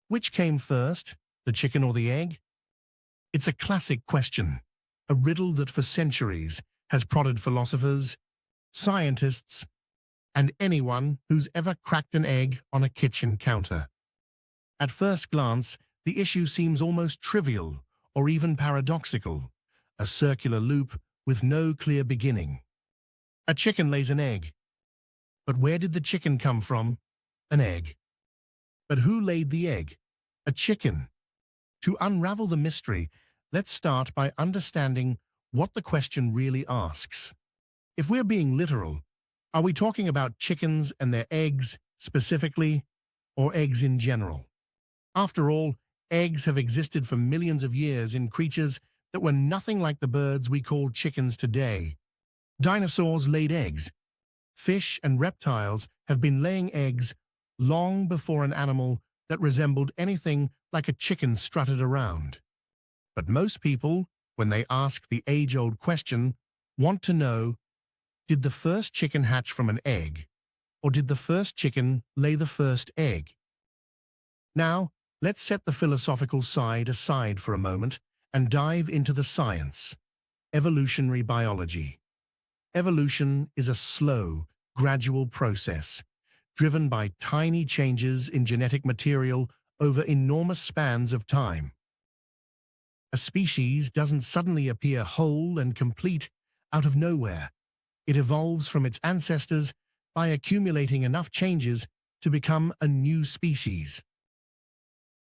Which came first, the chicken or the egg? It's a classic question, a riddle that for centuries has prodded philosophers, scientists, and anyone who's ever cracked an egg on a kitchen counter. At first glance, the issue seems almost trivial or even paradoxical, a circular loop with no clear beginning. A chicken lays an egg. But where did the chicken come from? An egg. But who laid the egg? A chicken. To unravel the mystery, let's start by understanding what the question really asks. If we're being literal, are we talking about chickens and their eggs specifically, or eggs in general? After all, eggs have existed for millions of years in creatures that were nothing like the birds we call chickens today. Dinosaurs laid eggs. Fish and reptiles have been laying eggs long before an animal that resembled anything like a chicken strutted around. But most people, when they ask the age-old question, want to know, did the first chicken hatch from an egg, or did the first chicken lay the first egg? Now, let's set the philosophical side aside for a moment and dive into the science, evolutionary biology. Evolution is a slow, gradual process, driven by tiny changes in genetic material over enormous spans of time. A species doesn't suddenly appear whole and complete out of nowhere. It evolves from its ancestors by accumulating enough changes to become a new species.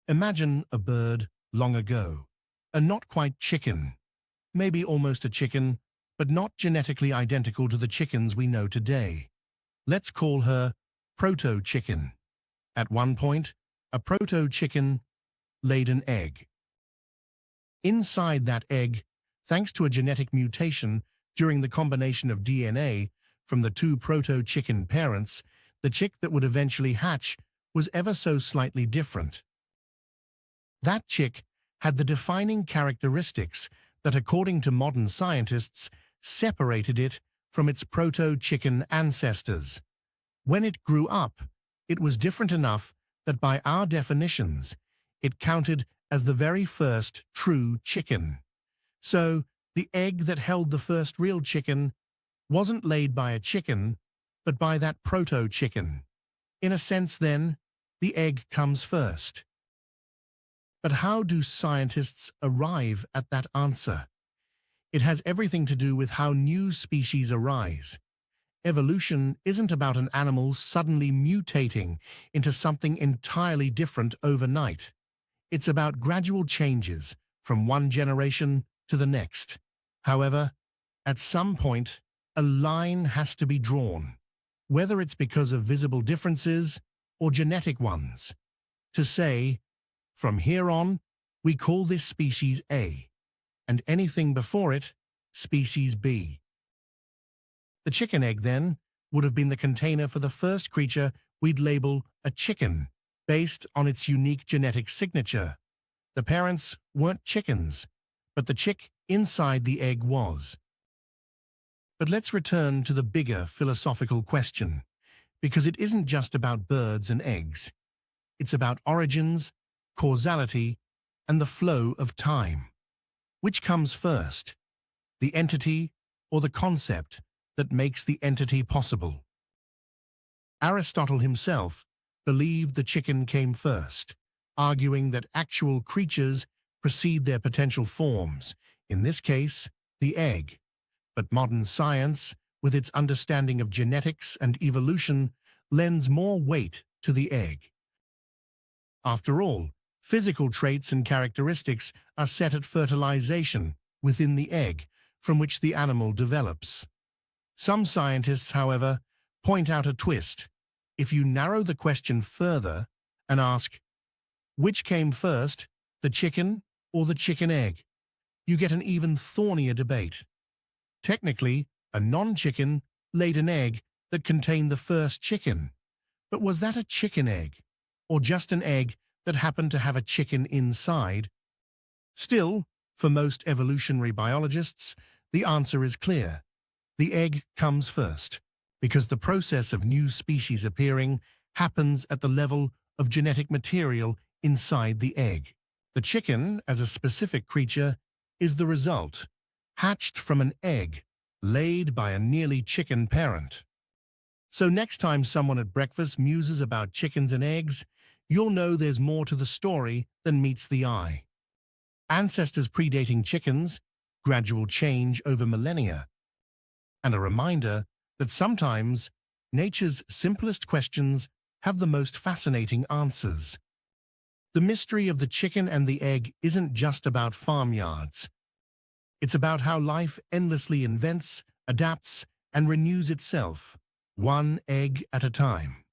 Imagine a bird long ago, a not-quite chicken, maybe almost a chicken, but not genetically identical to the chickens we know today. Let's call her proto-chicken. At one point, a proto-chicken laid an egg. Inside that egg, thanks to a genetic mutation during the combination of DNA from the two proto-chicken parents, the chick that would eventually hatch was ever so slightly different. That chick had the defining characteristics that, according to modern scientists, separated it from its proto-chicken ancestors. When it grew up, it was different enough that by our definitions, it counted as the very first true chicken. So, the egg that held the first real chicken wasn't laid by a chicken, but by that proto-chicken. In a sense, then, the egg comes first. But how do scientists arrive at that answer? It has everything to do with how new species arise. Evolution isn't about an animal suddenly mutating into something entirely different overnight. It's about gradual changes from one generation to the next. However, at some point, a line has to be drawn, whether it's because of visible differences or genetic ones. To say, from here on, we call this species A, and anything before it, species B. The chicken egg, then, would have been the container for the first creature we'd label a chicken, based on its unique genetic signature. The parents weren't chickens, but the chick inside the egg was. But let's return to the bigger philosophical question, because it isn't just about birds and eggs. It's about origins, causality, and the flow of time. Which comes first, the entity or the concept that makes the entity possible? Aristotle himself believed the chicken came first, arguing that actual creatures precede their potential forms, in this case, the egg. But modern science, with its understanding of genetics and evolution, lends more weight to the egg. After all, physical traits and characteristics are set at fertilization within the egg from which the animal develops. Some scientists, however, point out a twist. If you narrow the question further and ask, which came first, the chicken or the chicken egg, you get an even thornier debate. Technically, a non-chicken laid an egg that contained the first chicken. But was that a chicken egg, or just an egg that happened to have a chicken inside? Still, for most evolutionary biologists, the answer is clear. The egg comes first, because the process of new species appearing happens at the level of genetic material inside the egg. The chicken, as a specific creature, is the result, hatched from an egg laid by a nearly chicken parent. So next time someone at breakfast muses about chickens and eggs, you'll know there's more to the story than meets the eye. Ancestors predating chickens, gradual change over millennia, and a reminder that sometimes nature's simplest questions have the most fascinating answers. The mystery of the chicken and the egg isn't just about farmyards. It's about how life endlessly invents, adapts, and renews itself, one egg at a time.